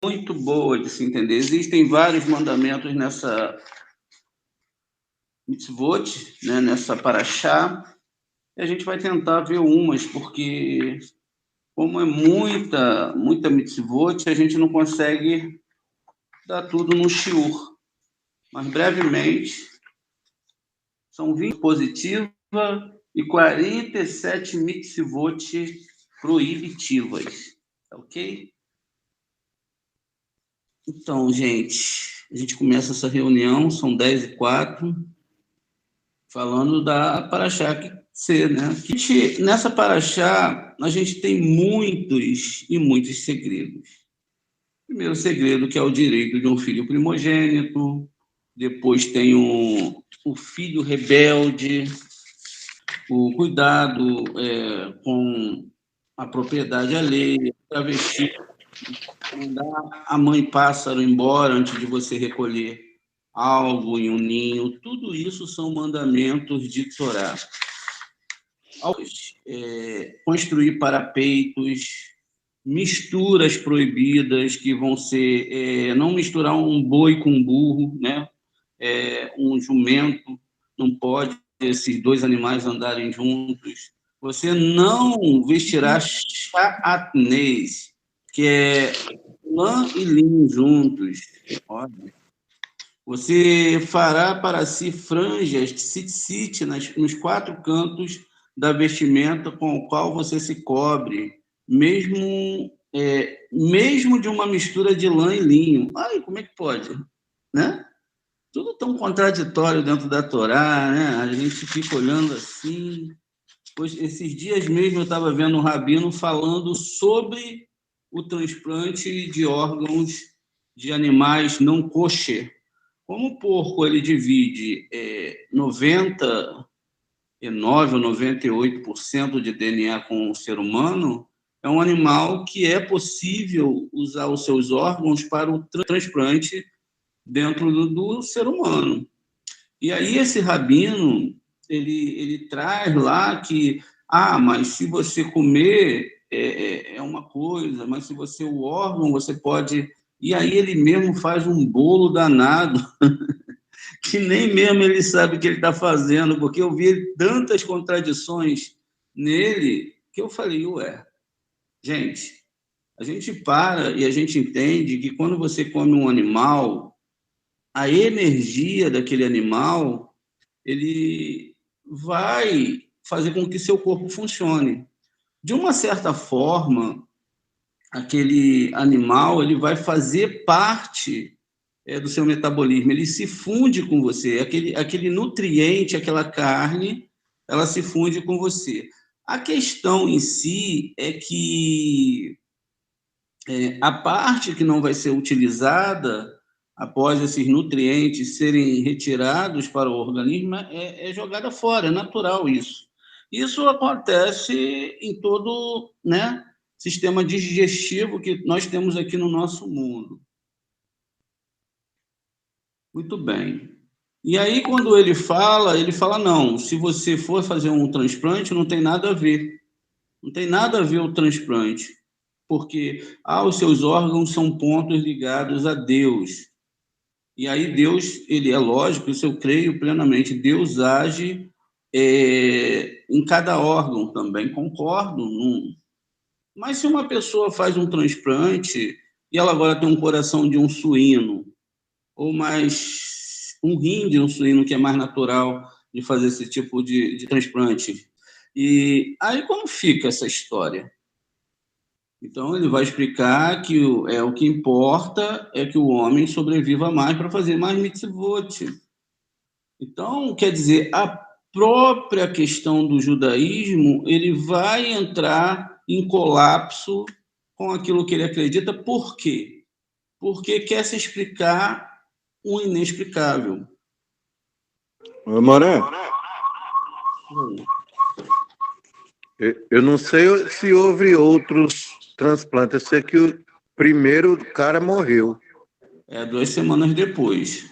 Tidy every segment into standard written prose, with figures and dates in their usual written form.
muito boa de se entender. Existem vários mandamentos nessa mitzvot, né, nessa paraxá, e a gente vai tentar ver umas, porque como é muita mitzvot, a gente não consegue dar tudo no shiur. Mas brevemente, são 20 positivas e 47 mitzvot proibitivas, ok? Então, gente, a gente começa essa reunião, são 10h04, falando da paraxá que ser, né? Nessa paraxá, a gente tem muitos segredos. Primeiro segredo, que é o direito de um filho primogênito, depois tem o filho rebelde, o cuidado com a propriedade alheia, travesti, mandar a mãe pássaro embora antes de você recolher algo em um ninho, tudo isso são mandamentos de Torá. Construir parapeitos, misturas proibidas, que vão ser não misturar um boi com um burro, né? Um jumento, não pode esses dois animais andarem juntos. Você não vestirá cha'atnez, que é lã e linho juntos. Olha. Você fará para si franjas tzitzit nos 4 cantos da vestimenta com o qual você se cobre, mesmo de uma mistura de lã e linho. Ai, como é que pode? Né? Tudo tão contraditório dentro da Torá, né? A gente fica olhando assim. Pois esses dias mesmo eu estava vendo um rabino falando sobre o transplante de órgãos de animais não kosher. Como o porco ele divide 99 ou 98% de DNA com o ser humano, é um animal que é possível usar os seus órgãos para o transplante dentro do ser humano. E aí esse rabino, ele traz lá que, mas se você comer é uma coisa, mas se você o órgão, você pode... E aí ele mesmo faz um bolo danado, que nem mesmo ele sabe o que ele está fazendo, porque eu vi tantas contradições nele, que eu falei, gente, a gente para e a gente entende que quando você come um animal, a energia daquele animal, ele vai fazer com que seu corpo funcione. De uma certa forma, aquele animal ele vai fazer parte do seu metabolismo, ele se funde com você, aquele nutriente, aquela carne, ela se funde com você. A questão em si é que a parte que não vai ser utilizada após esses nutrientes serem retirados para o organismo é jogada fora, é natural isso. Isso acontece em todo, né, sistema digestivo que nós temos aqui no nosso mundo. Muito bem. E aí, quando ele fala, não, se você for fazer um transplante, não tem nada a ver. Não tem nada a ver o transplante, porque os seus órgãos são pontos ligados a Deus. E aí Deus, ele é lógico, isso eu creio plenamente, Deus age em cada órgão também, concordo. Mas se uma pessoa faz um transplante e ela agora tem um coração de um suíno, ou mais um rim de um suíno, que é mais natural de fazer esse tipo de transplante. E aí como fica essa história? Então ele vai explicar que o que importa é que o homem sobreviva mais para fazer mais mitzvot. Então, quer dizer, a própria questão do judaísmo, ele vai entrar em colapso com aquilo que ele acredita. Por quê? Porque quer se explicar o inexplicável. Moré, eu não sei se houve outros transplantes. Eu sei que o primeiro cara morreu. 2 semanas depois.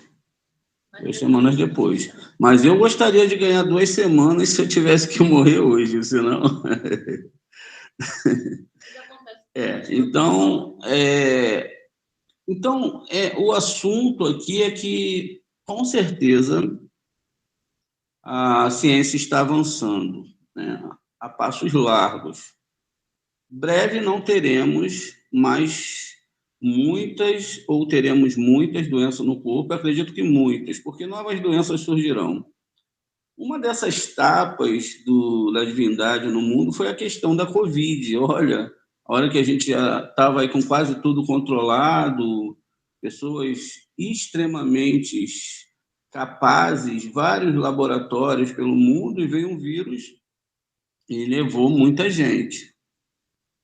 2 semanas depois. Mas eu gostaria de ganhar 2 semanas se eu tivesse que morrer hoje, senão... Então, Então, o assunto aqui é que, com certeza, a ciência está avançando, né, a passos largos. Breve não teremos mais muitas, ou teremos muitas doenças no corpo, acredito que muitas, porque novas doenças surgirão. Uma dessas tapas da divindade no mundo foi a questão da Covid. Olha, a hora que a gente já estava aí com quase tudo controlado, pessoas extremamente capazes, vários laboratórios pelo mundo, e veio um vírus e levou muita gente.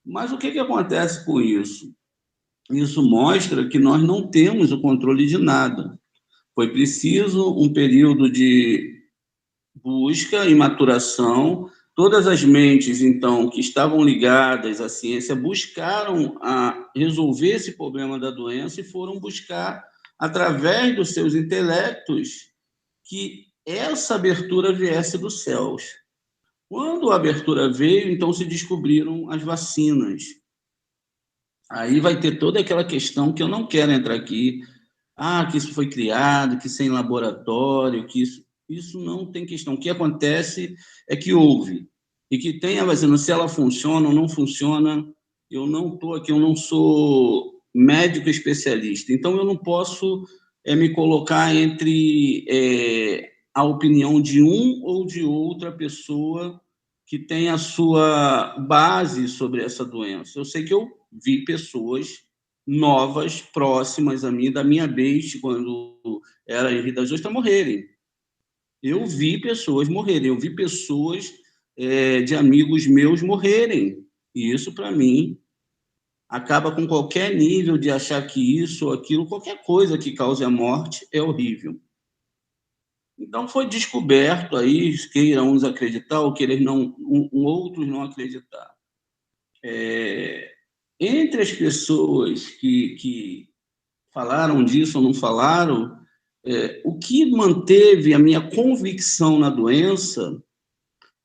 Mas o que acontece com isso? Isso mostra que nós não temos o controle de nada. Foi preciso um período de busca e maturação. Todas as mentes, então, que estavam ligadas à ciência, buscaram a resolver esse problema da doença e foram buscar, através dos seus intelectos, que essa abertura viesse dos céus. Quando a abertura veio, então se descobriram as vacinas. Aí vai ter toda aquela questão que eu não quero entrar aqui, que isso foi criado, que sem laboratório, que isso não tem questão. O que acontece é que houve, e que tem a vacina, se ela funciona ou não funciona, eu não estou aqui, eu não sou médico especialista, então eu não posso me colocar entre a opinião de um ou de outra pessoa que tem a sua base sobre essa doença. Eu sei que eu vi pessoas novas, próximas a mim, da minha vez, quando era em Rio das Ostras, morrerem. Eu vi pessoas morrerem, eu vi pessoas de amigos meus morrerem. E isso, para mim, acaba com qualquer nível de achar que isso ou aquilo, qualquer coisa que cause a morte é horrível. Então, foi descoberto aí, queiram uns acreditar ou queiram não, outros não acreditar. Entre as pessoas que falaram disso ou não falaram, o que manteve a minha convicção na doença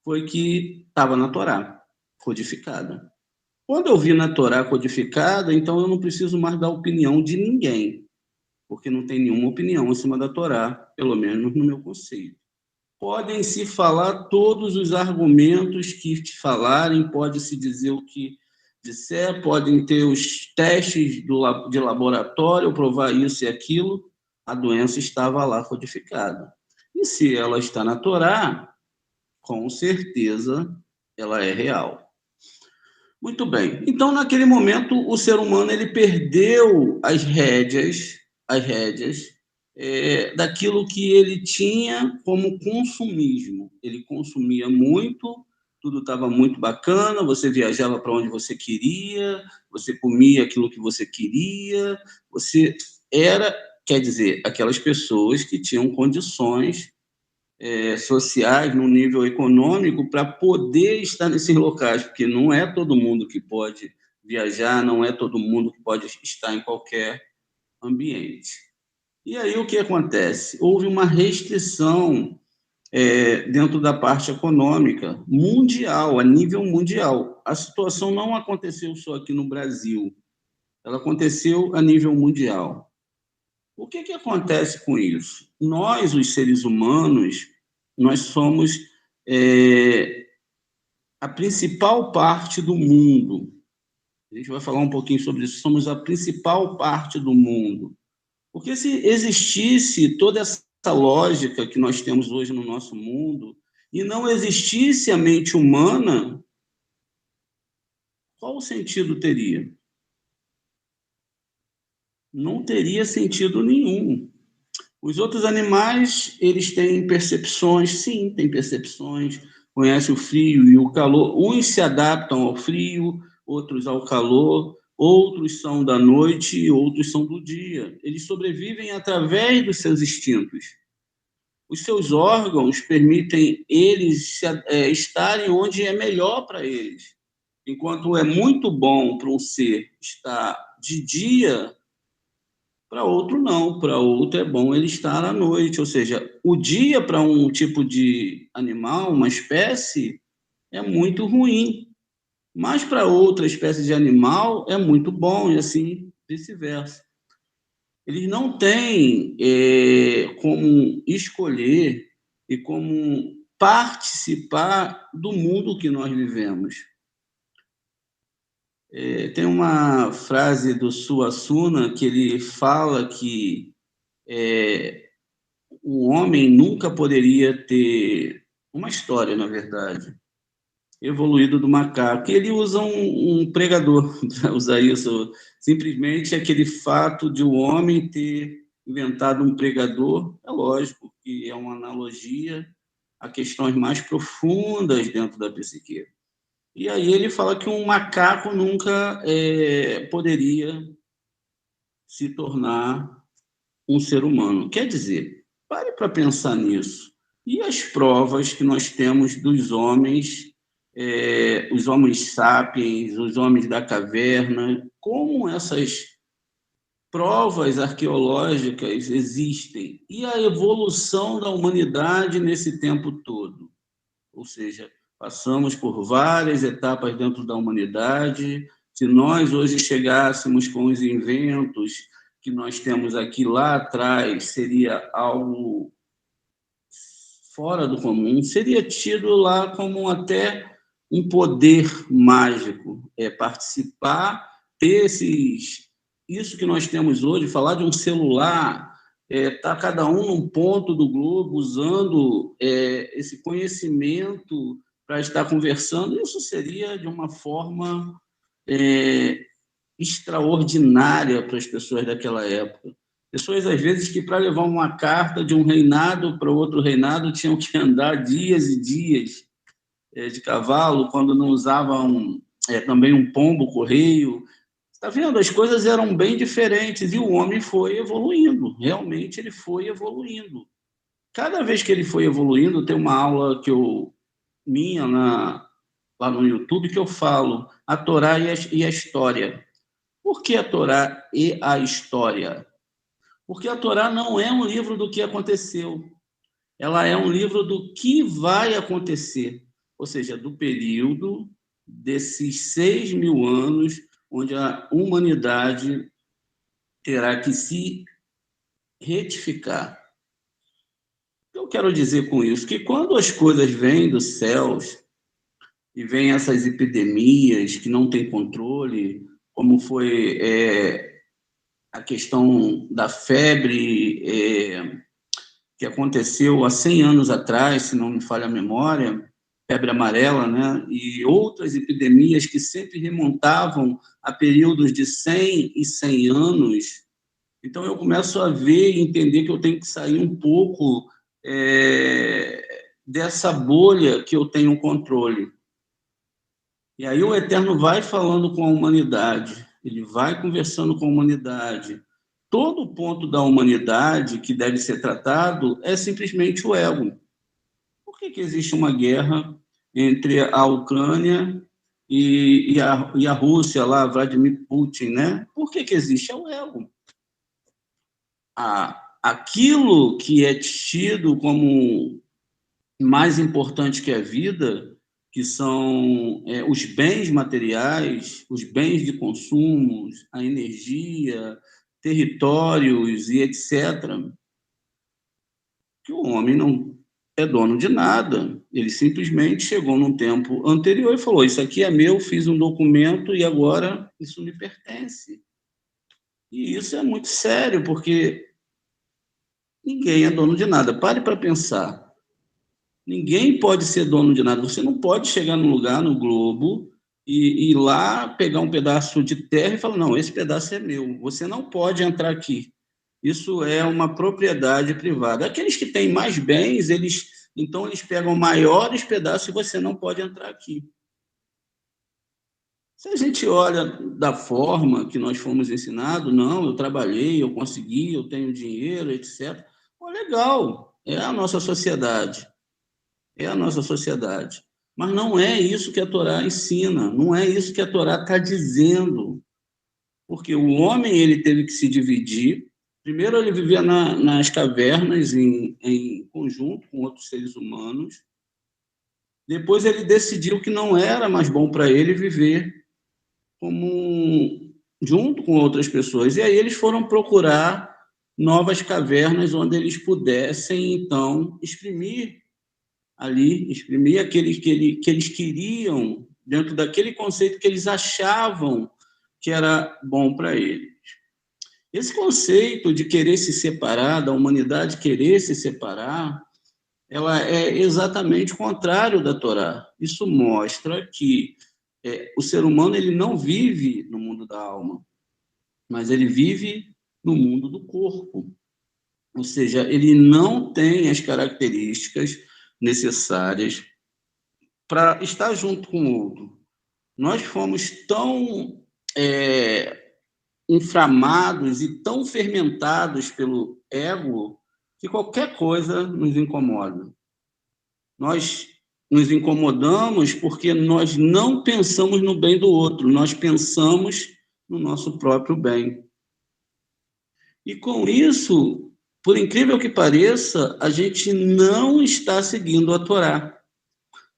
foi que estava na Torá, codificada. Quando eu vi na Torá codificada, então eu não preciso mais da opinião de ninguém, porque não tem nenhuma opinião acima da Torá, pelo menos no meu conceito. Podem se falar todos os argumentos que te falarem, pode-se dizer o que disser, podem ter os testes de laboratório, provar isso e aquilo, a doença estava lá codificada. E se ela está na Torá, com certeza ela é real. Muito bem. Então, naquele momento, o ser humano ele perdeu as rédeas daquilo que ele tinha como consumismo. Ele consumia muito, tudo estava muito bacana, você viajava para onde você queria, você comia aquilo que você queria, você era, quer dizer, aquelas pessoas que tinham condições sociais, no nível econômico, para poder estar nesses locais, porque não é todo mundo que pode viajar, não é todo mundo que pode estar em qualquer ambiente. E aí o que acontece? Houve uma restrição dentro da parte econômica mundial, a nível mundial. A situação não aconteceu só aqui no Brasil, ela aconteceu a nível mundial. O que acontece com isso? Nós, os seres humanos, nós somos a principal parte do mundo. A gente vai falar um pouquinho sobre isso. Somos a principal parte do mundo. Porque se existisse toda essa lógica que nós temos hoje no nosso mundo e não existisse a mente humana, qual o sentido teria? Não teria sentido nenhum. Os outros animais, eles têm percepções, sim, têm percepções, conhecem o frio e o calor. Uns se adaptam ao frio, outros ao calor, outros são da noite e outros são do dia. Eles sobrevivem através dos seus instintos. Os seus órgãos permitem eles estarem onde é melhor para eles. Enquanto é muito bom para um ser estar de dia, para outro não, para outro é bom ele estar à noite, ou seja, o dia para um tipo de animal, uma espécie, é muito ruim, mas para outra espécie de animal é muito bom e assim vice-versa. eles não têm como escolher e como participar do mundo que nós vivemos. Tem uma frase do Suassuna que ele fala que o homem nunca poderia ter uma história, na verdade, evoluído do macaco. Ele usa um pregador para usar isso. Simplesmente aquele fato de o homem ter inventado um pregador, é lógico que é uma analogia a questões mais profundas dentro da psique. E aí ele fala que um macaco nunca poderia se tornar um ser humano. Quer dizer, pare para pensar nisso. E as provas que nós temos dos homens, os homens sapiens, os homens da caverna, como essas provas arqueológicas existem, e a evolução da humanidade nesse tempo todo. Ou seja, passamos por várias etapas dentro da humanidade. Se nós hoje chegássemos com os inventos que nós temos aqui lá atrás, seria algo fora do comum, seria tido lá como até um poder mágico, participar, ter isso que nós temos hoje, falar de um celular, tá cada um num ponto do globo, usando esse conhecimento para estar conversando, isso seria de uma forma extraordinária para as pessoas daquela época. Pessoas, às vezes, que para levar uma carta de um reinado para outro reinado tinham que andar dias e dias de cavalo, quando não usavam também um pombo-correio. Está vendo? As coisas eram bem diferentes e o homem foi evoluindo. Realmente, ele foi evoluindo. Cada vez que ele foi evoluindo, tem uma aula minha lá no YouTube que eu falo a Torá e a história. Por que a Torá e a história? Porque a Torá não é um livro do que aconteceu. Ela é um livro do que vai acontecer. Ou seja, do período desses 6.000 anos, onde a humanidade terá que se retificar. Eu quero dizer com isso que quando as coisas vêm dos céus e vêm essas epidemias que não têm controle, como foi a questão da febre que aconteceu há 100 anos atrás, se não me falha a memória, febre amarela, né? E outras epidemias que sempre remontavam a períodos de 100 e 100 anos. Então, eu começo a ver e entender que eu tenho que sair um pouco dessa bolha que eu tenho controle. E aí o Eterno vai falando com a humanidade, ele vai conversando com a humanidade. Todo ponto da humanidade que deve ser tratado é simplesmente o ego. Por que existe uma guerra entre a Ucrânia e a Rússia, lá, Vladimir Putin, né? Por que existe? É o ego. Aquilo que é tido como mais importante que a vida, que são os bens materiais, os bens de consumo, a energia, territórios e etc., que o homem não é dono de nada. Ele simplesmente chegou num tempo anterior e falou: isso aqui é meu, fiz um documento e agora isso me pertence. E isso é muito sério, porque ninguém é dono de nada. Pare para pensar. Ninguém pode ser dono de nada. Você não pode chegar num lugar no globo e ir lá pegar um pedaço de terra e falar: não, esse pedaço é meu. Você não pode entrar aqui. Isso é uma propriedade privada. Aqueles que têm mais bens, eles pegam maiores pedaços e você não pode entrar aqui. Se a gente olha da forma que nós fomos ensinados, não, eu trabalhei, eu consegui, eu tenho dinheiro, etc. Pô, legal, é a nossa sociedade. É a nossa sociedade. Mas não é isso que a Torá ensina, não é isso que a Torá está dizendo. Porque o homem ele teve que se dividir. Primeiro, ele vivia nas cavernas, em conjunto com outros seres humanos. Depois, ele decidiu que não era mais bom para ele viver junto com outras pessoas. E aí, eles foram procurar novas cavernas onde eles pudessem, então, exprimir aquele que eles queriam, dentro daquele conceito que eles achavam que era bom para eles. Esse conceito de querer se separar, da humanidade querer se separar, ela é exatamente o contrário da Torá. Isso mostra que o ser humano ele não vive no mundo da alma, mas ele vive no mundo do corpo. Ou seja, ele não tem as características necessárias para estar junto com o outro. Nós fomos tão inflamados e tão fermentados pelo ego que qualquer coisa nos incomoda. Nós nos incomodamos porque nós não pensamos no bem do outro, nós pensamos no nosso próprio bem. E com isso, por incrível que pareça, a gente não está seguindo a Torá.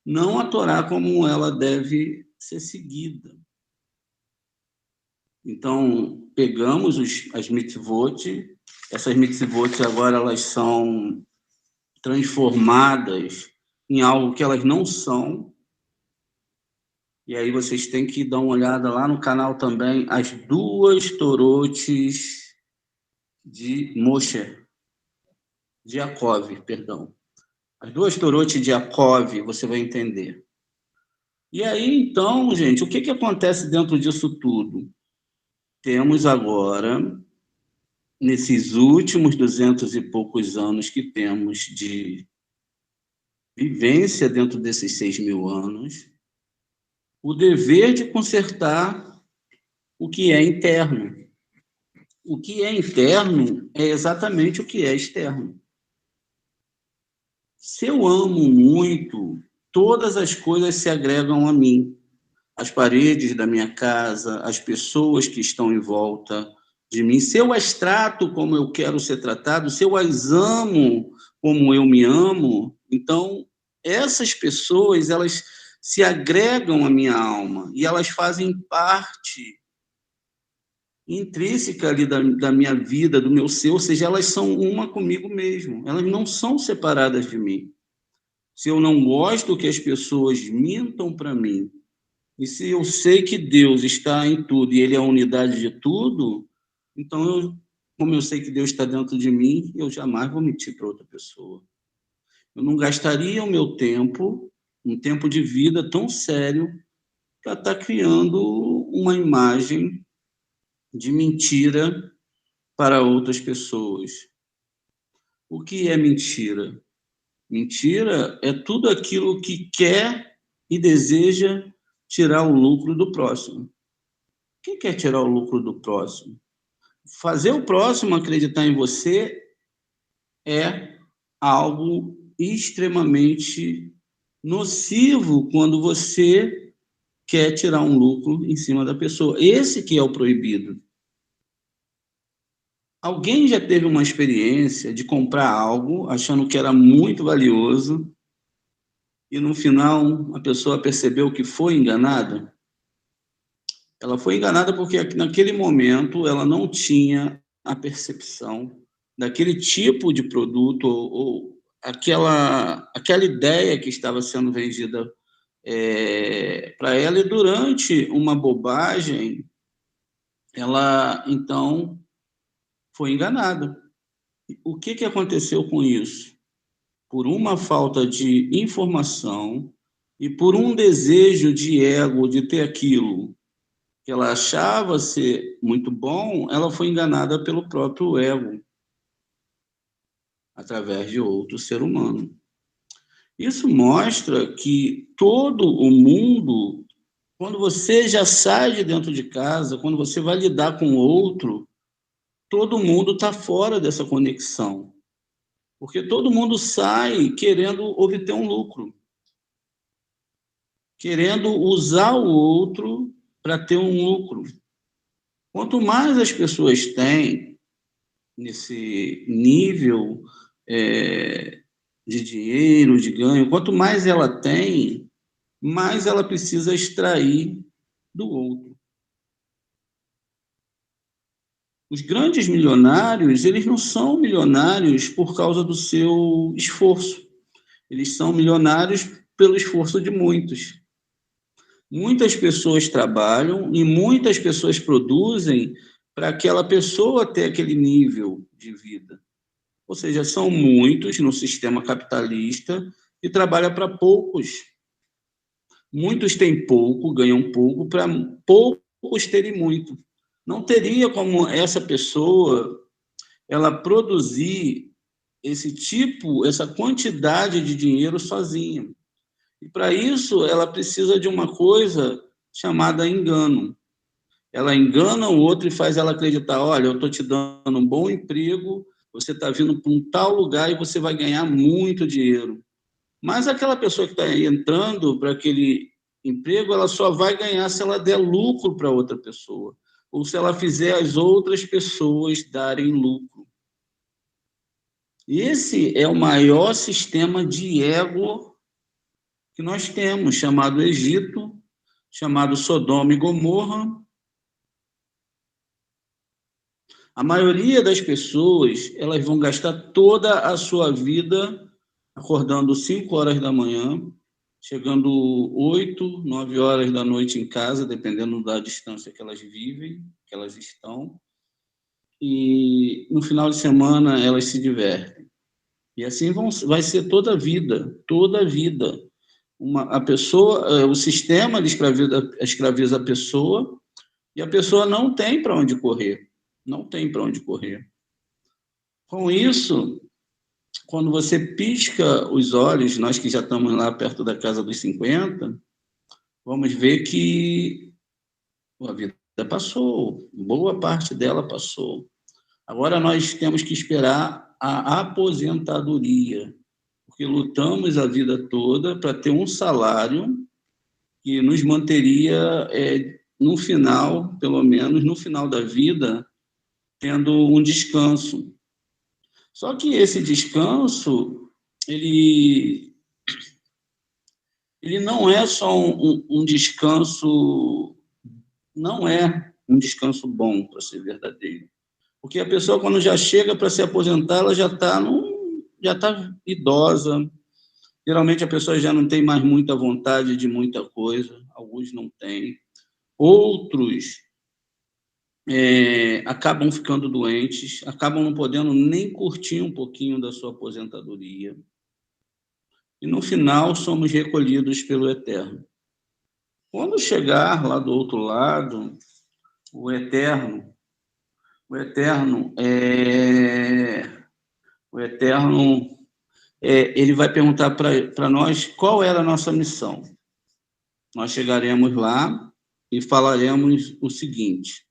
Não a Torá como ela deve ser seguida. Então, pegamos as mitzvot, essas mitzvot agora elas são transformadas em algo que elas não são. E aí vocês têm que dar uma olhada lá no canal também, as 2 Torotes de Moshe, de Yaakov, perdão. As 2 Torotes de Yaakov, você vai entender. E aí, então, gente, o que acontece dentro disso tudo? Temos agora, nesses últimos 200 e poucos anos que temos de vivência dentro desses 6.000 anos, o dever de consertar o que é interno. O que é interno é exatamente o que é externo. Se eu amo muito, todas as coisas se agregam a mim. As paredes da minha casa, as pessoas que estão em volta de mim. Se eu as trato como eu quero ser tratado, se eu as amo como eu me amo, então essas pessoas, elas se agregam à minha alma e elas fazem parte intrínseca ali da minha vida, do meu ser, ou seja, elas são uma comigo mesmo, elas não são separadas de mim. Se eu não gosto que as pessoas mintam para mim, e se eu sei que Deus está em tudo e Ele é a unidade de tudo, então, como eu sei que Deus está dentro de mim, eu jamais vou mentir para outra pessoa. Eu não gastaria o meu tempo, um tempo de vida tão sério, para estar criando uma imagem de mentira para outras pessoas. O que é mentira? Mentira é tudo aquilo que quer e deseja tirar o lucro do próximo. Quem quer tirar o lucro do próximo? Fazer o próximo acreditar em você é algo extremamente nocivo quando você quer tirar um lucro em cima da pessoa. Esse que é o proibido. Alguém já teve uma experiência de comprar algo achando que era muito valioso e no final a pessoa percebeu que foi enganada? Ela foi enganada porque naquele momento ela não tinha a percepção daquele tipo de produto ou aquela ideia que estava sendo vendida para ela, e durante uma bobagem ela então foi enganada. O que aconteceu com isso? Por uma falta de informação e por um desejo de ego de ter aquilo que ela achava ser muito bom, ela foi enganada pelo próprio ego, através de outro ser humano. Isso mostra que todo o mundo, quando você já sai de dentro de casa, quando você vai lidar com o outro, todo mundo está fora dessa conexão. Porque todo mundo sai querendo obter um lucro, querendo usar o outro para ter um lucro. Quanto mais as pessoas têm nesse nível de dinheiro, de ganho, quanto mais ela tem, mais ela precisa extrair do outro. Os grandes milionários, eles não são milionários por causa do seu esforço. Eles são milionários pelo esforço de muitos. Muitas pessoas trabalham e muitas pessoas produzem para aquela pessoa ter aquele nível de vida. Ou seja, são muitos no sistema capitalista e trabalham para poucos. Muitos têm pouco, ganham pouco, para poucos terem muito. Não teria como essa pessoa ela produzir essa quantidade de dinheiro sozinha. E para isso ela precisa de uma coisa chamada engano. Ela engana o outro e faz ela acreditar, olha, eu estou te dando um bom emprego, você está vindo para um tal lugar e você vai ganhar muito dinheiro. Mas aquela pessoa que está entrando para aquele emprego, ela só vai ganhar se ela der lucro para outra pessoa, ou se ela fizer as outras pessoas darem lucro. Esse é o maior sistema de ego que nós temos, chamado Egito, chamado Sodoma e Gomorra. A maioria das pessoas, elas vão gastar toda a sua vida acordando 5 horas da manhã, chegando 8, 9 horas da noite em casa, dependendo da distância que elas vivem, que elas estão. E no final de semana elas se divertem. E assim vai ser toda a vida, toda a vida. O sistema escraviza a pessoa e a pessoa não tem para onde correr. Não tem para onde correr. Com isso, quando você pisca os olhos, nós que já estamos lá perto da casa dos 50, vamos ver que a vida passou, boa parte dela passou. Agora nós temos que esperar a aposentadoria, porque lutamos a vida toda para ter um salário que nos manteria, no final, pelo menos no final da vida, tendo um descanso. Só que esse descanso, ele não é só um descanso, não é um descanso bom, para ser verdadeiro. Porque a pessoa, quando já chega para se aposentar, ela já está idosa. Geralmente a pessoa já não tem mais muita vontade de muita coisa, alguns não têm. Outros acabam ficando doentes, acabam não podendo nem curtir um pouquinho da sua aposentadoria. E, no final, somos recolhidos pelo Eterno. Quando chegar lá do outro lado, o Eterno, ele vai perguntar para nós qual era a nossa missão. Nós chegaremos lá e falaremos o seguinte: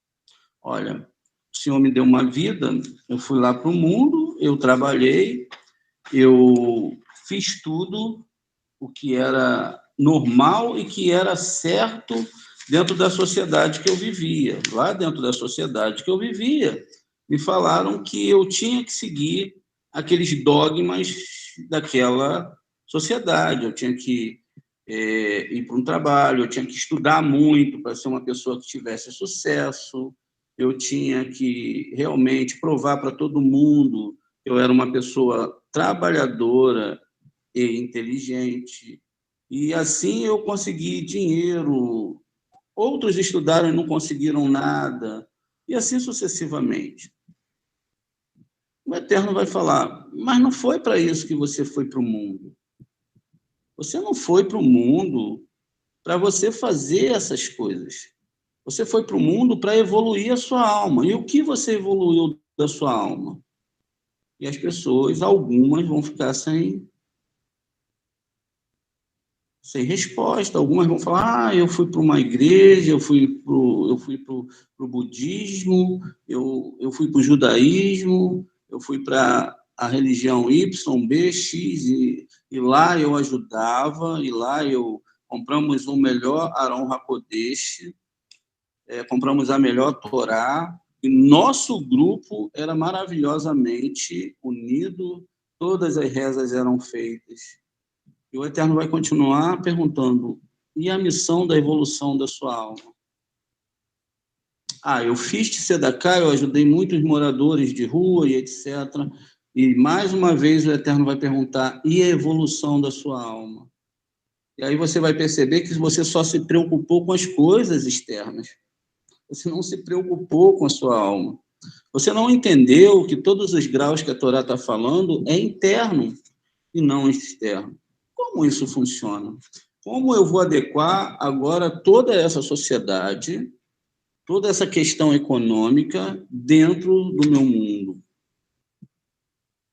olha, o Senhor me deu uma vida, eu fui lá para o mundo, eu trabalhei, eu fiz tudo o que era normal e que era certo dentro da sociedade que eu vivia. Lá dentro da sociedade que eu vivia, me falaram que eu tinha que seguir aqueles dogmas daquela sociedade, eu tinha que ir para um trabalho, eu tinha que estudar muito para ser uma pessoa que tivesse sucesso, eu tinha que realmente provar para todo mundo que eu era uma pessoa trabalhadora e inteligente, e assim eu consegui dinheiro. Outros estudaram e não conseguiram nada, e assim sucessivamente. O Eterno vai falar, mas não foi para isso que você foi para o mundo. Você não foi para o mundo para você fazer essas coisas. Você foi para o mundo para evoluir a sua alma. E o que você evoluiu da sua alma? E as pessoas, algumas, vão ficar sem resposta. Algumas vão falar, eu fui para uma igreja, eu fui para o budismo, eu fui para o judaísmo, eu fui para a religião Y, B, X, e lá eu ajudava, e lá compramos o melhor Aron HaKodesh, compramos a melhor Torá, e nosso grupo era maravilhosamente unido, todas as rezas eram feitas. E o Eterno vai continuar perguntando, e a missão da evolução da sua alma? Eu fiz tzedakah, eu ajudei muitos moradores de rua e etc. E, mais uma vez, o Eterno vai perguntar, e a evolução da sua alma? E aí você vai perceber que você só se preocupou com as coisas externas. Você não se preocupou com a sua alma. Você não entendeu que todos os graus que a Torá está falando é interno e não externo. Como isso funciona? Como eu vou adequar agora toda essa sociedade, toda essa questão econômica dentro do meu mundo?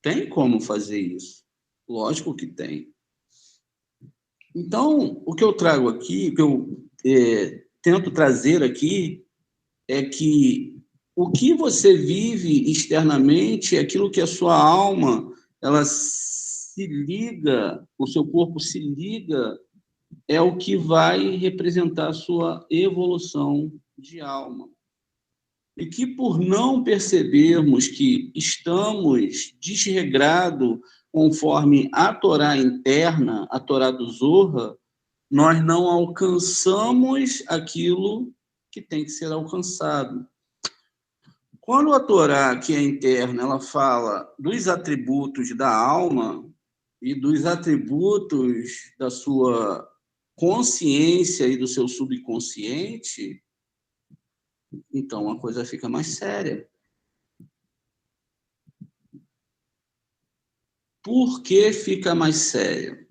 Tem como fazer isso? Lógico que tem. Então, o que eu trago aqui, o que eu tento trazer aqui, é que o que você vive externamente, aquilo que a sua alma, ela se liga, o seu corpo se liga, é o que vai representar a sua evolução de alma. E que por não percebermos que estamos desregrados conforme a Torá interna, a Torá do Zohar, nós não alcançamos aquilo que tem que ser alcançado. Quando a Torá, que é interna, ela fala dos atributos da alma e dos atributos da sua consciência e do seu subconsciente, então a coisa fica mais séria. Por que fica mais séria?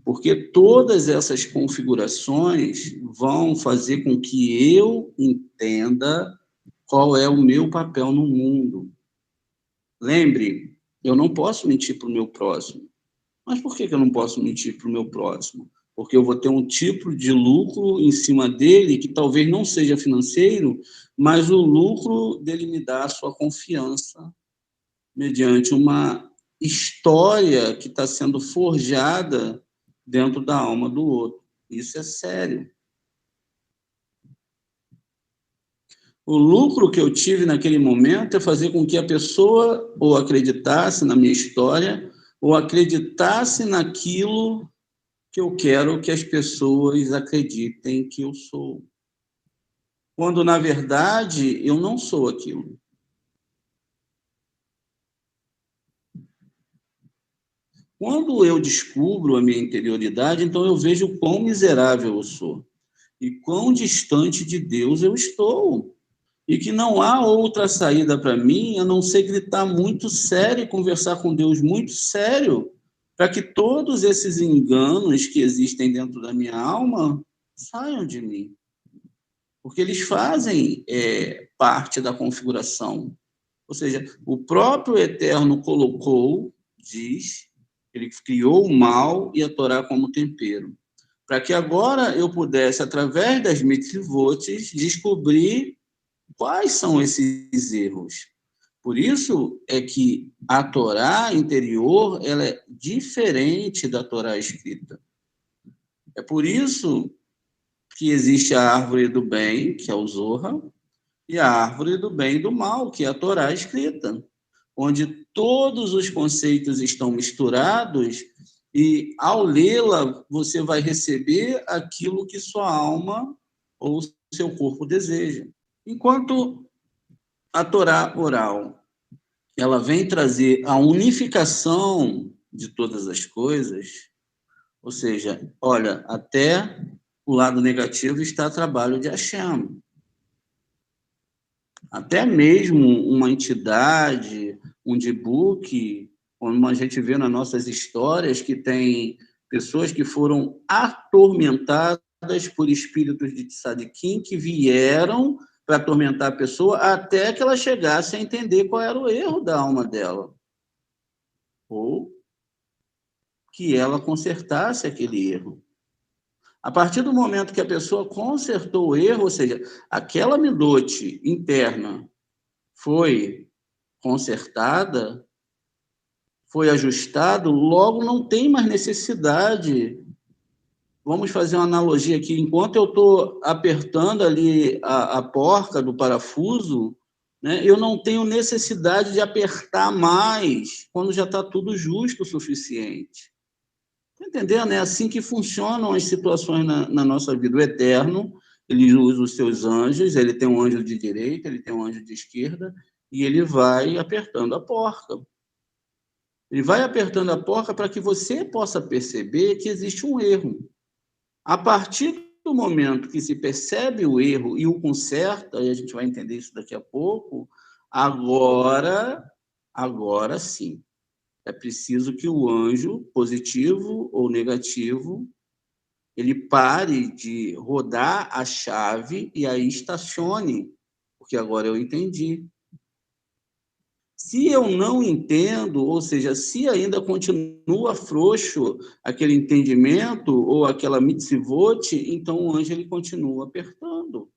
Porque todas essas configurações vão fazer com que eu entenda qual é o meu papel no mundo. Lembre, eu não posso mentir para o meu próximo. Mas por que eu não posso mentir para o meu próximo? Porque eu vou ter um tipo de lucro em cima dele que talvez não seja financeiro, mas o lucro dele me dá a sua confiança mediante uma história que está sendo forjada dentro da alma do outro. Isso é sério. O lucro que eu tive naquele momento é fazer com que a pessoa ou acreditasse na minha história ou acreditasse naquilo que eu quero que as pessoas acreditem que eu sou. Quando, na verdade, eu não sou aquilo. Quando eu descubro a minha interioridade, então eu vejo o quão miserável eu sou e quão distante de Deus eu estou. E que não há outra saída para mim a não ser gritar muito sério e conversar com Deus muito sério, para que todos esses enganos que existem dentro da minha alma saiam de mim. Porque eles fazem parte da configuração. Ou seja, o próprio Eterno colocou, diz, ele criou o mal e a Torá como tempero, para que agora eu pudesse, através das mitzvotes, descobrir quais são esses erros. Por isso é que a Torá interior ela é diferente da Torá escrita. É por isso que existe a árvore do bem, que é o Zohar, e a árvore do bem e do mal, que é a Torá escrita, onde todos os conceitos estão misturados e, ao lê-la, você vai receber aquilo que sua alma ou seu corpo deseja. Enquanto a Torá oral, ela vem trazer a unificação de todas as coisas, ou seja, olha, até o lado negativo está trabalho de Hashem. Até mesmo uma entidade, um Dibuk, como a gente vê nas nossas histórias, que tem pessoas que foram atormentadas por espíritos de tzadikim que vieram para atormentar a pessoa até que ela chegasse a entender qual era o erro da alma dela. Ou que ela consertasse aquele erro. A partir do momento que a pessoa consertou o erro, ou seja, aquela midote interna foi consertada, foi ajustado, logo não tem mais necessidade. Vamos fazer uma analogia aqui. Enquanto eu estou apertando ali a porca do parafuso, né, eu não tenho necessidade de apertar mais quando já está tudo justo o suficiente. Está entendendo? É assim que funcionam as situações na nossa vida. O Eterno, ele usa os seus anjos, ele tem um anjo de direita, ele tem um anjo de esquerda, e ele vai apertando a porca. Ele vai apertando a porca para que você possa perceber que existe um erro. A partir do momento que se percebe o erro e o conserta, e a gente vai entender isso daqui a pouco, agora sim, é preciso que o anjo, positivo ou negativo, ele pare de rodar a chave e aí estacione, porque agora eu entendi. Se eu não entendo, ou seja, se ainda continua frouxo aquele entendimento ou aquela mitzvot, então o anjo ele continua apertando.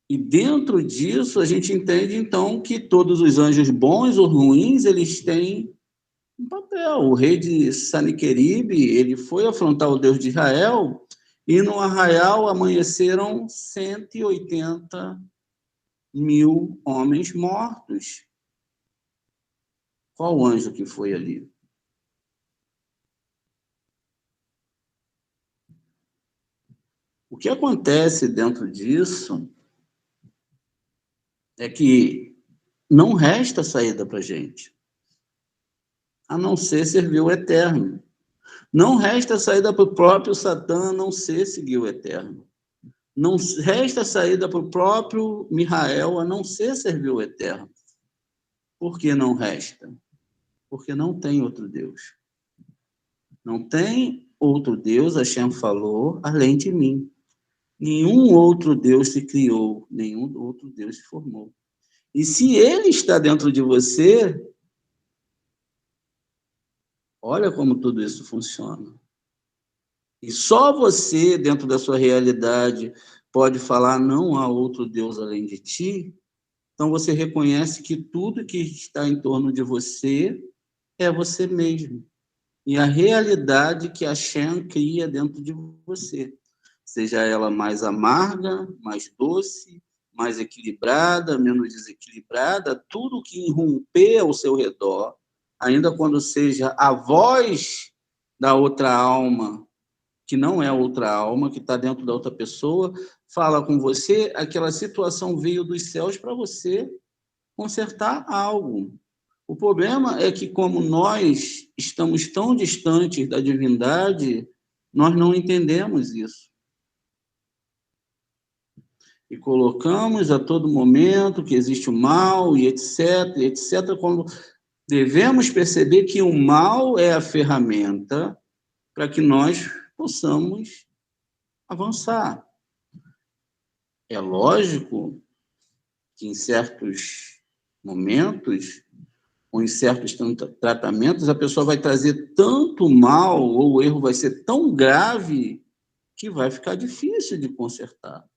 E dentro disso a gente entende então que todos os anjos bons ou ruins, eles têm um papel. O rei de Saniqueribe, ele foi afrontar o Deus de Israel e no arraial amanheceram 180.000 homens mortos. Qual anjo que foi ali? O que acontece dentro disso é que não resta saída para a gente, a não ser servir o eterno. Não resta saída para o próprio Satã, a não ser seguir o eterno. Não resta saída para o próprio Mihael, a não ser servir o eterno. Por que não resta? Porque não tem outro Deus. Não tem outro Deus, Hashem falou, além de mim. Nenhum outro Deus se criou, nenhum outro Deus se formou. E se ele está dentro de você, olha como tudo isso funciona. E só você, dentro da sua realidade, pode falar não há outro Deus além de ti. Então você reconhece que tudo que está em torno de você é você mesmo. E a realidade que a Shem cria dentro de você. Seja ela mais amarga, mais doce, mais equilibrada, menos desequilibrada, tudo que irromper ao seu redor, ainda quando seja a voz da outra alma, que não é outra alma, que está dentro da outra pessoa, fala com você, aquela situação veio dos céus para você consertar algo. O problema é que, como nós estamos tão distantes da divindade, nós não entendemos isso. E colocamos a todo momento que existe o mal e etc., quando devemos perceber que o mal é a ferramenta para que nós possamos avançar. É lógico que em certos momentos, ou em certos tratamentos, a pessoa vai trazer tanto mal, ou o erro vai ser tão grave, que vai ficar difícil de consertar.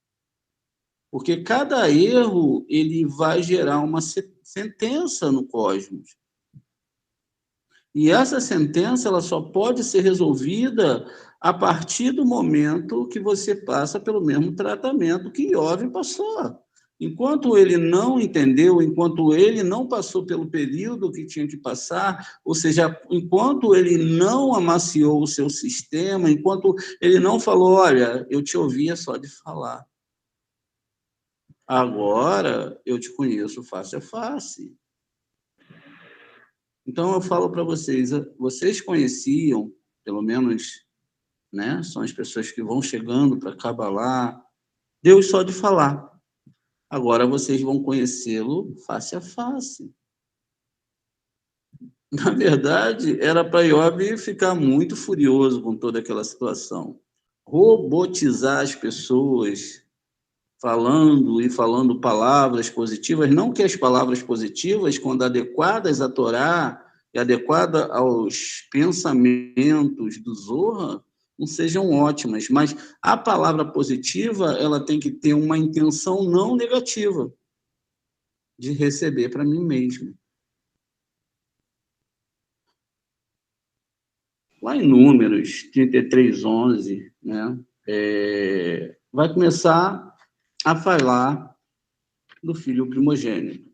Porque cada erro ele vai gerar uma sentença no cosmos. E essa sentença ela só pode ser resolvida a partir do momento que você passa pelo mesmo tratamento que Iov passou. Enquanto ele não entendeu, enquanto ele não passou pelo período que tinha que passar, ou seja, enquanto ele não amaciou o seu sistema, enquanto ele não falou, olha, eu te ouvia só de falar. Agora eu te conheço face a face. Então eu falo para vocês, vocês conheciam, pelo menos, né, são as pessoas que vão chegando para Kabbalah, Deus só de falar. Agora vocês vão conhecê-lo face a face. Na verdade, era para Iov ficar muito furioso com toda aquela situação. Robotizar as pessoas, falando palavras positivas, não que as palavras positivas, quando adequadas à Torá e adequadas aos pensamentos do Zohar, não sejam ótimas, mas a palavra positiva, ela tem que ter uma intenção não negativa de receber para mim mesmo. Lá em Números 33:11, né, vai começar a falar do filho primogênito.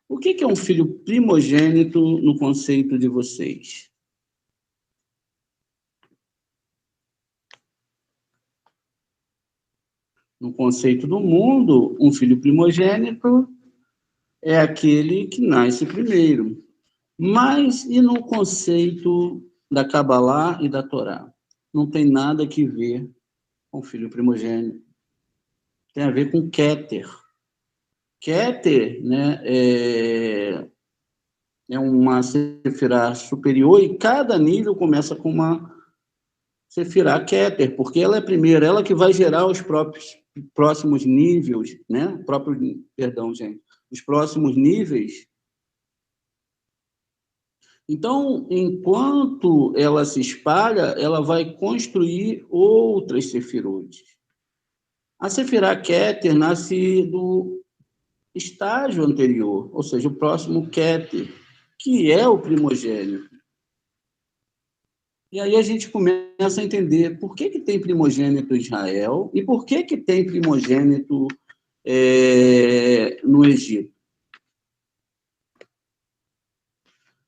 O que é um filho primogênito no conceito de vocês? No conceito do mundo, um filho primogênito é aquele que nasce primeiro. Mas e no conceito da Cabalá e da Torá? Não tem nada que ver com filho primogênito. Tem a ver com Keter. Keter, né, é uma sefirá superior e cada nível começa com uma sefirá Keter, porque ela é primeira, ela que vai gerar os próximos níveis, né? Os próximos níveis. Então, enquanto ela se espalha, ela vai construir outras sefirot. A sefirá Keter nasce do estágio anterior, ou seja, o próximo Keter, que é o primogênito. E aí a gente começa a entender por que tem primogênito em Israel e por que tem primogênito no Egito.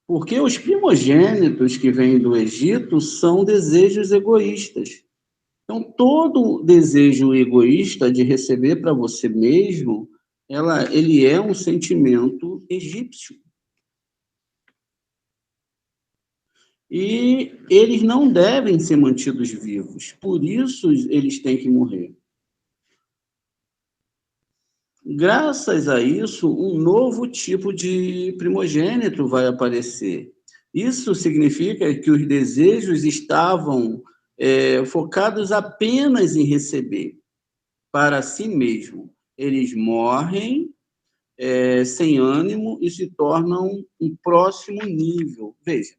Porque os primogênitos que vêm do Egito são desejos egoístas. Então, todo desejo egoísta de receber para você mesmo, ele é um sentimento egípcio. E eles não devem ser mantidos vivos, por isso eles têm que morrer. Graças a isso, um novo tipo de primogênito vai aparecer. Isso significa que os desejos estavam focados apenas em receber para si mesmo. Eles morrem sem ânimo e se tornam um próximo nível. Veja,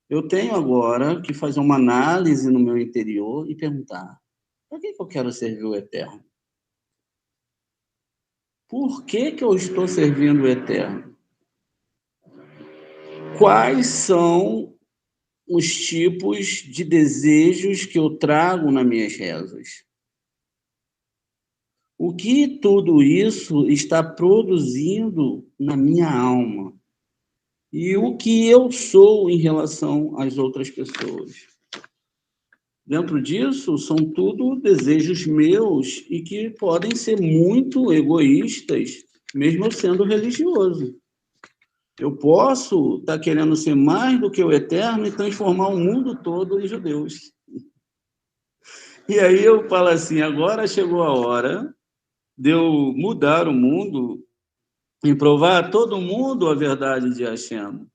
eu tenho agora que fazer uma análise no meu interior e perguntar: por que eu quero servir o Eterno? Por que eu estou servindo o Eterno? Quais são os tipos de desejos que eu trago nas minhas rezas? O que tudo isso está produzindo na minha alma? E o que eu sou em relação às outras pessoas? Dentro disso, são tudo desejos meus e que podem ser muito egoístas, mesmo eu sendo religioso. Eu posso estar querendo ser mais do que o Eterno e transformar o mundo todo em judeus. E aí eu falo assim, agora chegou a hora de eu mudar o mundo e provar a todo mundo a verdade de Hashem.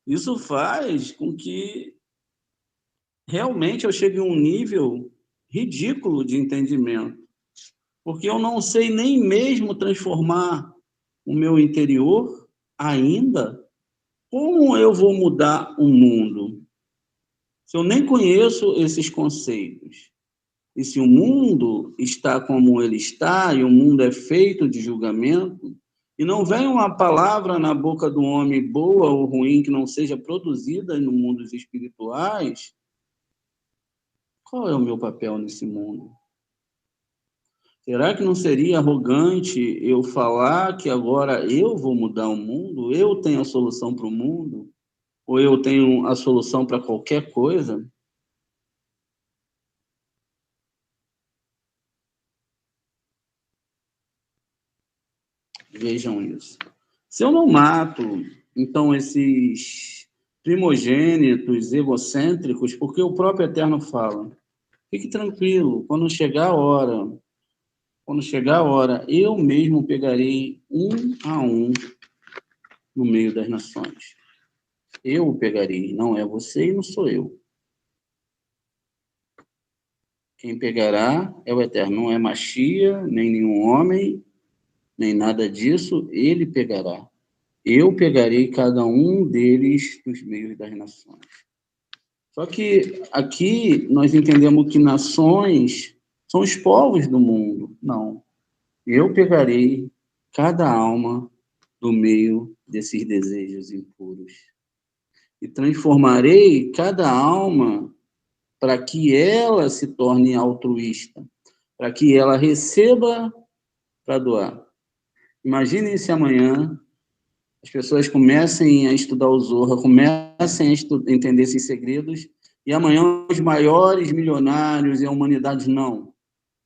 Isso faz com que realmente eu chegue a um nível ridículo de entendimento, porque eu não sei nem mesmo transformar o meu interior ainda. Como eu vou mudar o mundo se eu nem conheço esses conceitos? E se o mundo está como ele está, e o mundo é feito de julgamento, e não vem uma palavra na boca do homem boa ou ruim que não seja produzida no mundo espirituais, qual é o meu papel nesse mundo? Será que não seria arrogante eu falar que agora eu vou mudar o mundo? Eu tenho a solução para o mundo? Ou eu tenho a solução para qualquer coisa? Vejam isso. Se eu não mato, então, esses primogênitos egocêntricos, porque o próprio Eterno fala, fique tranquilo, quando chegar a hora, eu mesmo pegarei um a um no meio das nações. Eu o pegarei, não é você e não sou eu. Quem pegará é o Eterno, não é Machia, nem nenhum homem, nem nada disso, ele pegará. Eu pegarei cada um deles dos meios das nações. Só que aqui nós entendemos que nações são os povos do mundo. Não. Eu pegarei cada alma do meio desses desejos impuros e transformarei cada alma para que ela se torne altruísta, para que ela receba para doar. Imaginem se amanhã as pessoas comecem a estudar o Zohar, comecem a entender esses segredos, e amanhã os maiores milionários e a humanidade não.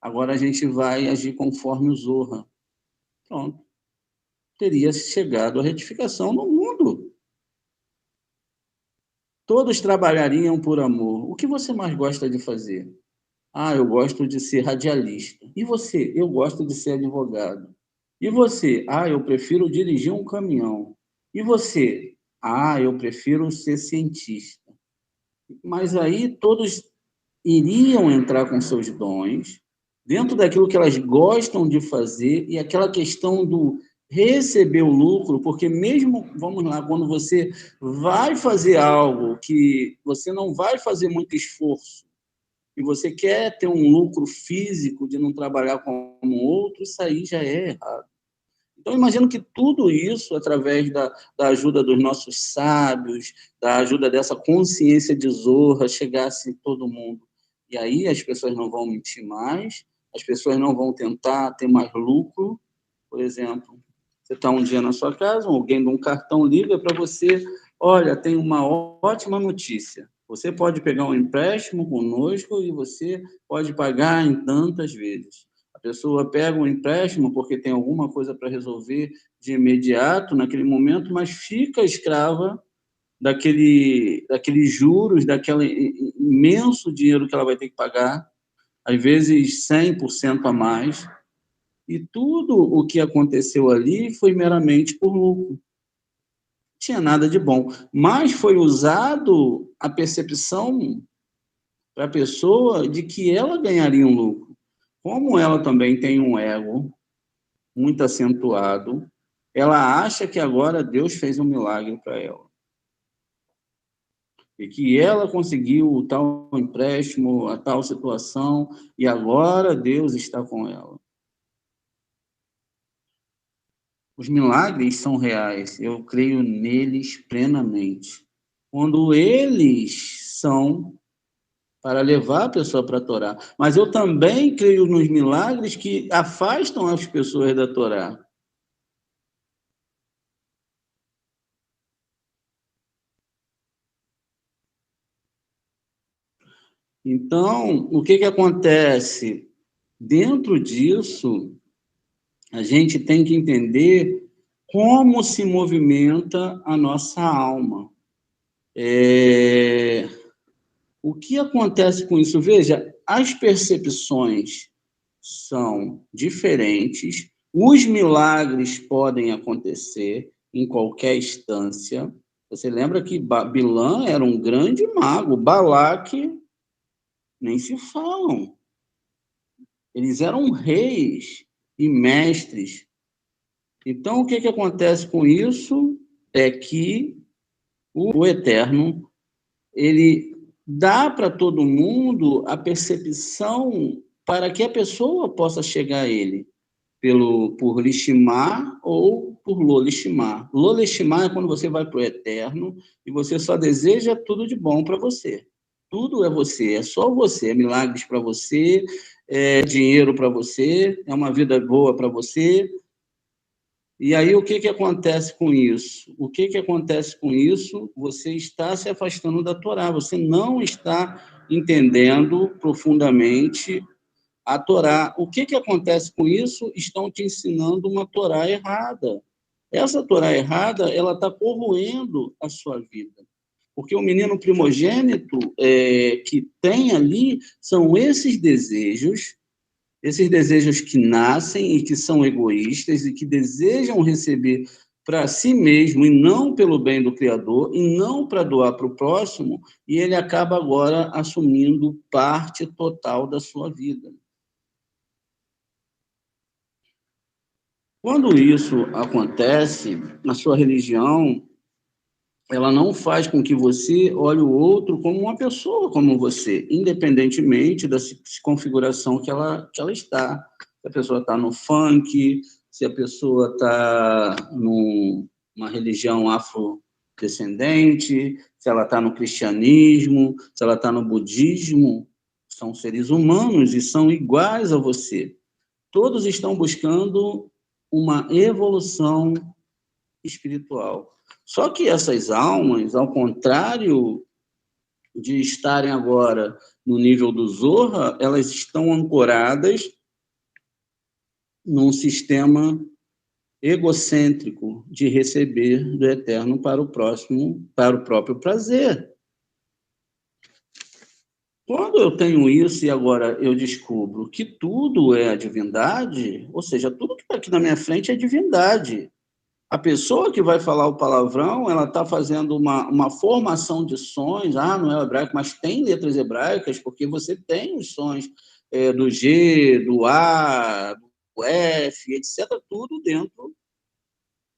agora a gente vai agir conforme o Zohar. Pronto. Teria chegado a retificação no mundo. Todos trabalhariam por amor. O que você mais gosta de fazer? Ah, eu gosto de ser radialista. E você? Eu gosto de ser advogado. E você? Ah, eu prefiro dirigir um caminhão. E você? Ah, eu prefiro ser cientista. Mas aí todos iriam entrar com seus dons, dentro daquilo que elas gostam de fazer, e aquela questão do receber o lucro, porque mesmo, vamos lá, quando você vai fazer algo que você não vai fazer muito esforço, e você quer ter um lucro físico de não trabalhar como outro, isso aí já é errado. Então, imagino que tudo isso, através da ajuda dos nossos sábios, da ajuda dessa consciência de Zorra, chegasse em todo mundo. E aí as pessoas não vão mentir mais, as pessoas não vão tentar ter mais lucro. Por exemplo, você está um dia na sua casa, alguém de um cartão liga para você, olha, tem uma ótima notícia. Você pode pegar um empréstimo conosco e você pode pagar em tantas vezes. A pessoa pega um empréstimo porque tem alguma coisa para resolver de imediato, naquele momento, mas fica escrava daqueles juros, daquele imenso dinheiro que ela vai ter que pagar, às vezes 100% a mais, e tudo o que aconteceu ali foi meramente por lucro. Não tinha nada de bom, mas foi usado a percepção para a pessoa de que ela ganharia um lucro. Como ela também tem um ego muito acentuado, ela acha que agora Deus fez um milagre para ela. E que ela conseguiu o tal empréstimo, a tal situação, e agora Deus está com ela. Os milagres são reais, eu creio neles plenamente. Quando eles são para levar a pessoa para a Torá. Mas eu também creio nos milagres que afastam as pessoas da Torá. Então, o que acontece? Dentro disso, a gente tem que entender como se movimenta a nossa alma. O que acontece com isso? Veja, as percepções são diferentes, os milagres podem acontecer em qualquer instância. Você lembra que Bilã era um grande mago, Balaque nem se falam. Eles eram reis e mestres. Então, o que acontece com isso é que o Eterno, ele dá para todo mundo a percepção para que a pessoa possa chegar a ele, por Lishimar ou por Lolishimar. Lolishimar é quando você vai para o Eterno e você só deseja tudo de bom para você. Tudo é você, é só você, é milagres para você, é dinheiro para você, é uma vida boa para você. E aí, o que acontece com isso? O que acontece com isso? Você está se afastando da Torá, você não está entendendo profundamente a Torá. O que acontece com isso? Estão te ensinando uma Torá errada. Essa Torá errada, ela está corroendo a sua vida. Porque o menino primogênito que tem ali são esses desejos que nascem e que são egoístas e que desejam receber para si mesmo e não pelo bem do Criador e não para doar para o próximo, e ele acaba agora assumindo parte total da sua vida. Quando isso acontece, a sua religião, ela não faz com que você olhe o outro como uma pessoa como você, independentemente da configuração que ela está. Se a pessoa está no funk, se a pessoa está numa religião afrodescendente, se ela está no cristianismo, se ela está no budismo, são seres humanos e são iguais a você. Todos estão buscando uma evolução espiritual. Só que essas almas, ao contrário de estarem agora no nível do Zohar, elas estão ancoradas num sistema egocêntrico de receber do eterno para o próximo, para o próprio prazer. Quando eu tenho isso e agora eu descubro que tudo é a divindade, ou seja, tudo que está aqui na minha frente é divindade. A pessoa que vai falar o palavrão, ela está fazendo uma formação de sons, não é hebraico, mas tem letras hebraicas, porque você tem os sons do G, do A, do F, etc., tudo dentro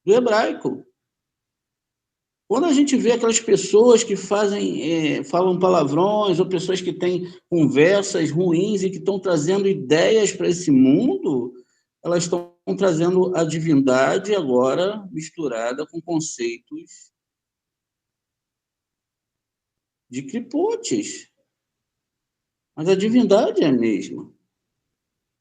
do hebraico. Quando a gente vê aquelas pessoas que falam palavrões, ou pessoas que têm conversas ruins e que estão trazendo ideias para esse mundo, elas estão trazendo a divindade agora misturada com conceitos de clipotes. Mas a divindade é a mesma.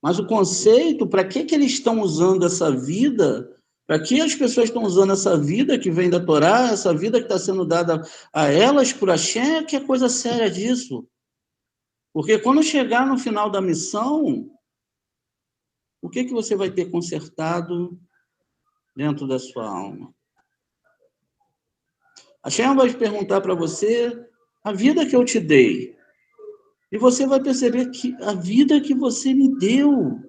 Mas o conceito, para que eles estão usando essa vida? Para que as pessoas estão usando essa vida que vem da Torá, essa vida que está sendo dada a elas por Hashem, que é coisa séria disso. Porque quando chegar no final da missão, o que você vai ter consertado dentro da sua alma? Hashem vai perguntar para você a vida que eu te dei. E você vai perceber que a vida que você me deu,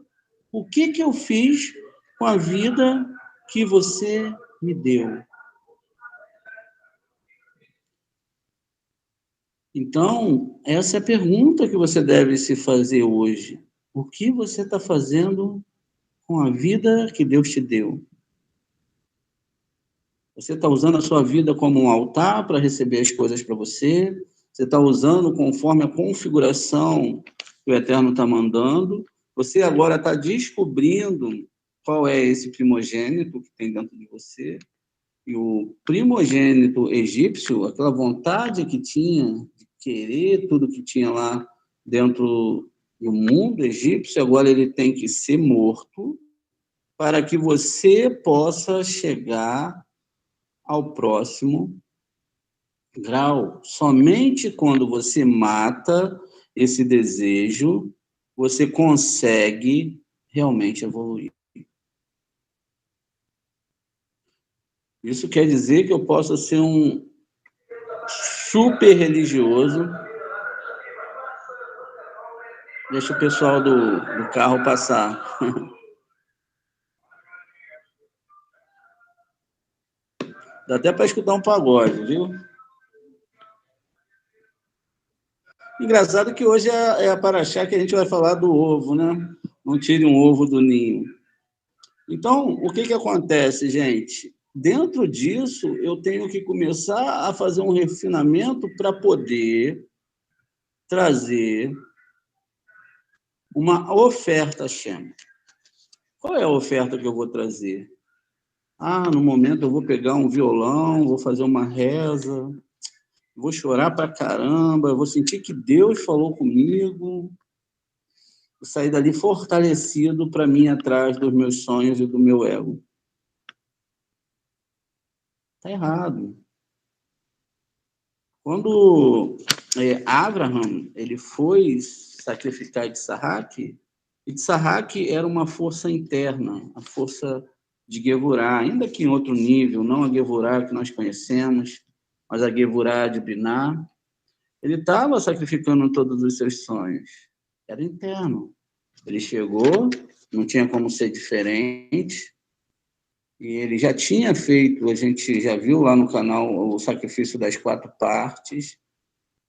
o que eu fiz com a vida que você me deu? Então, essa é a pergunta que você deve se fazer hoje. O que você está fazendo com a vida que Deus te deu? Você está usando a sua vida como um altar para receber as coisas para você? Você está usando conforme a configuração que o Eterno está mandando? Você agora está descobrindo qual é esse primogênito que tem dentro de você? E o primogênito egípcio, aquela vontade que tinha de querer tudo que tinha lá dentro do mundo egípcio, agora ele tem que ser morto para que você possa chegar ao próximo grau. Somente quando você mata esse desejo, você consegue realmente evoluir. Isso quer dizer que eu posso ser um super religioso. Deixa o pessoal do carro passar. Dá até para escutar um pagode, viu? Engraçado que hoje é a paraxá que a gente vai falar do ovo, né? Não tire um ovo do ninho. Então, o que acontece, gente? Dentro disso, eu tenho que começar a fazer um refinamento para poder trazer uma oferta a Shem. Qual é a oferta que eu vou trazer? No momento eu vou pegar um violão, vou fazer uma reza, vou chorar pra caramba, vou sentir que Deus falou comigo, vou sair dali fortalecido para mim atrás dos meus sonhos e do meu ego. Tá errado. Quando Abraham ele foi sacrificar Itzhak era uma força interna, a força de Gevurá, ainda que em outro nível, não a Gevurá que nós conhecemos, mas a Gevurá de Biná. Ele estava sacrificando todos os seus sonhos. Era interno. Ele chegou, não tinha como ser diferente, e ele já tinha feito, a gente já viu lá no canal, o sacrifício das 4 partes,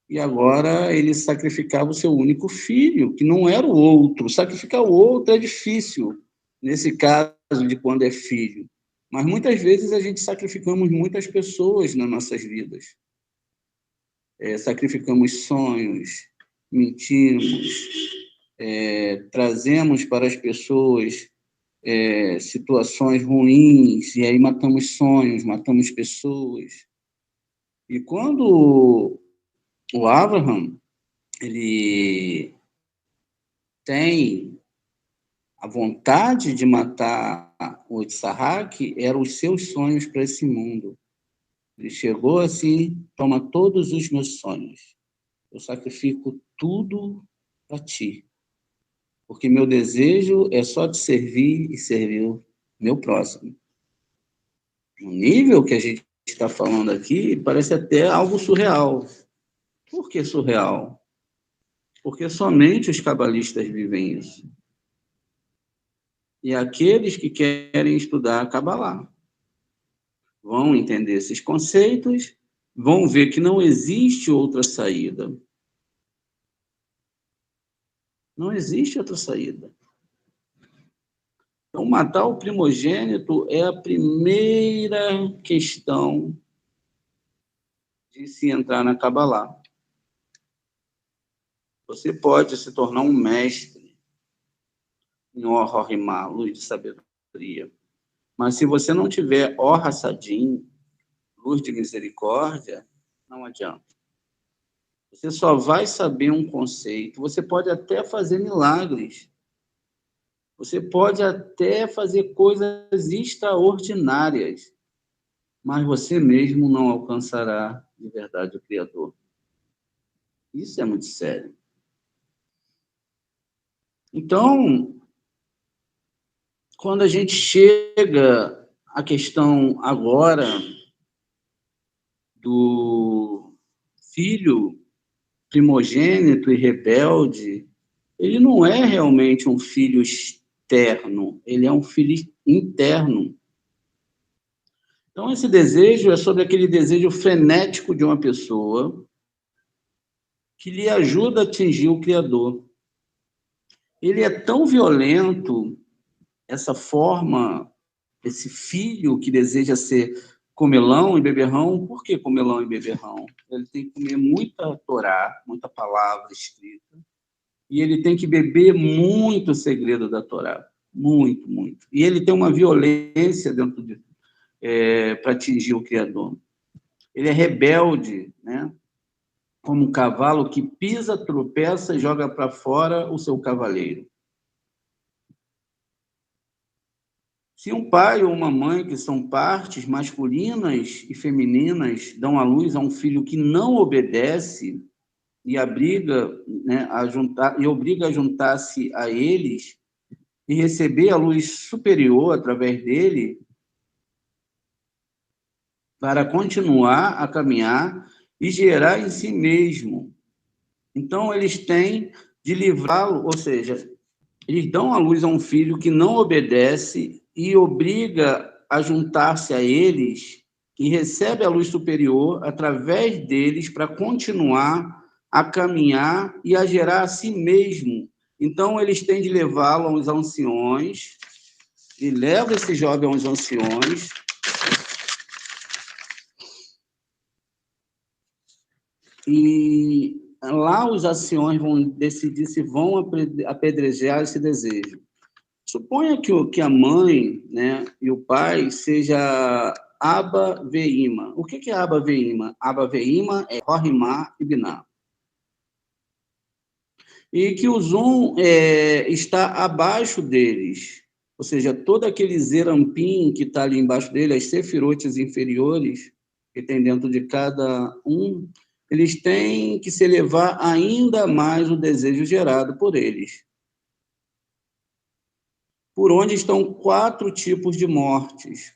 e agora ele sacrificava o seu único filho, que não era o outro. Sacrificar o outro é difícil, nesse caso de quando é filho. Mas muitas vezes a gente sacrificamos muitas pessoas nas nossas vidas. Sacrificamos sonhos, mentimos, trazemos para as pessoas situações ruins, e aí matamos sonhos, matamos pessoas. E quando o Abraham ele tem a vontade de matar o Itzhak, eram os seus sonhos para esse mundo. Ele chegou assim, toma todos os meus sonhos. Eu sacrifico tudo para ti. porque meu desejo é só te servir e servir o meu próximo. O nível que a gente está falando aqui parece até algo surreal. Por que surreal? Porque somente os cabalistas vivem isso. E aqueles que querem estudar a Cabalá vão entender esses conceitos, vão ver que não existe outra saída. Não existe outra saída. Então, matar o primogênito é a primeira questão de se entrar na Cabalá. Você pode se tornar um mestre em Or-Horimá, luz de sabedoria. Mas se você não tiver Or-Hassadim, luz de misericórdia, não adianta. Você só vai saber um conceito. Você pode até fazer milagres. Você pode até fazer coisas extraordinárias, mas você mesmo não alcançará de verdade o Criador. Isso é muito sério. Então, quando a gente chega à questão agora do filho primogênito e rebelde, ele não é realmente um filho externo, ele é um filho interno. Então, esse desejo é sobre aquele desejo frenético de uma pessoa que lhe ajuda a atingir o Criador. Ele é tão violento, essa forma, esse filho que deseja ser comelão e beberrão. Por que comelão e beberrão? Ele tem que comer muita Torá, muita palavra escrita, e ele tem que beber muito o segredo da Torá. Muito, muito. E ele tem uma violência dentro de para atingir o Criador. Ele é rebelde, né? Como um cavalo que pisa, tropeça e joga para fora o seu cavaleiro. Se um pai ou uma mãe, que são partes masculinas e femininas, dão à luz a um filho que não obedece e obriga a juntar-se a eles e receber a luz superior através dele, para continuar a caminhar e gerar em si mesmo. Então, eles têm de livrá-lo, ou seja, eles dão à luz a um filho que não obedece e obriga a juntar-se a eles e recebe a luz superior através deles para continuar a caminhar e a gerar a si mesmo. Então, eles têm de levá-lo aos anciões, e leva esse jovem aos anciões, e lá os anciões vão decidir se vão apedrejar esse desejo. Suponha que a mãe, né, e o pai seja Abba Veima. O que é Abba Veima? Abba Veima é Rorimá e Biná. E que o Zum está abaixo deles, ou seja, todo aquele Zerampim que está ali embaixo dele, as sefirotes inferiores, que tem dentro de cada um, eles têm que se elevar ainda mais o desejo gerado por eles. Por onde estão 4 tipos de mortes.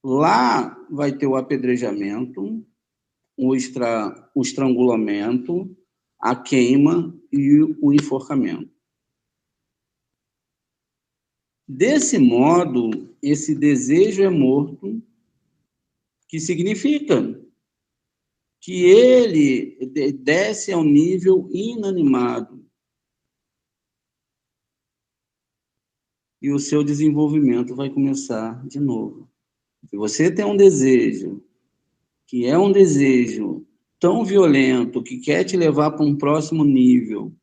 Lá vai ter o apedrejamento, o estrangulamento, a queima e o enforcamento. Desse modo, esse desejo é morto, que significa que ele desce ao nível inanimado e o seu desenvolvimento vai começar de novo. Se você tem um desejo, que é um desejo tão violento, que quer te levar para um próximo nível,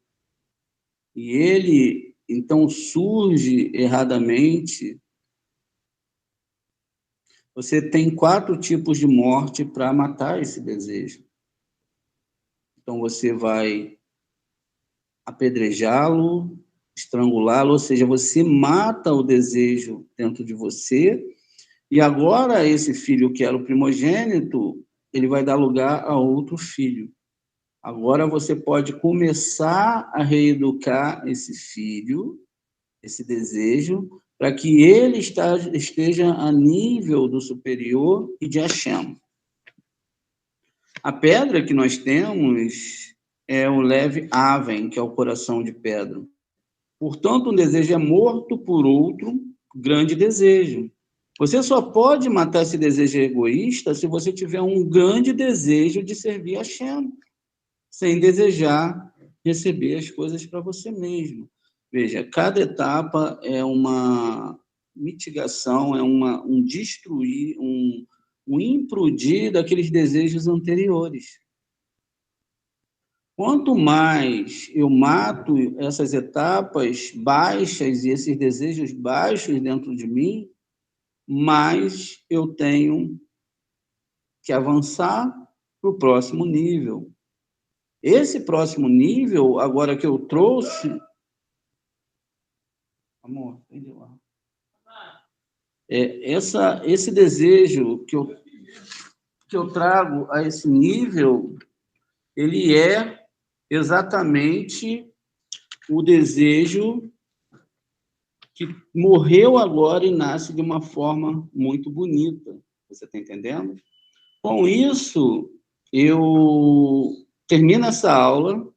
e ele, então, surge erradamente, você tem 4 tipos de morte para matar esse desejo. Então, você vai apedrejá-lo, estrangulá-lo, ou seja, você mata o desejo dentro de você, e agora esse filho que era o primogênito, ele vai dar lugar a outro filho, Agora você pode começar a reeducar esse filho, esse desejo, para que ele esteja a nível do superior e de Hashem. A pedra que nós temos é o leve Aven, que é o coração de pedra. Portanto, um desejo é morto por outro grande desejo. Você só pode matar esse desejo egoísta se você tiver um grande desejo de servir a Hashem, sem desejar receber as coisas para você mesmo. Veja, cada etapa é uma mitigação, é um destruir, um implodir daqueles desejos anteriores. Quanto mais eu mato essas etapas baixas e esses desejos baixos dentro de mim, mais eu tenho que avançar para o próximo nível. Esse próximo nível, agora que eu trouxe... Amor, vem de lá. Esse desejo que eu trago a esse nível, ele é exatamente o desejo que morreu agora e nasce de uma forma muito bonita. Você está entendendo? Com isso, eu termino essa aula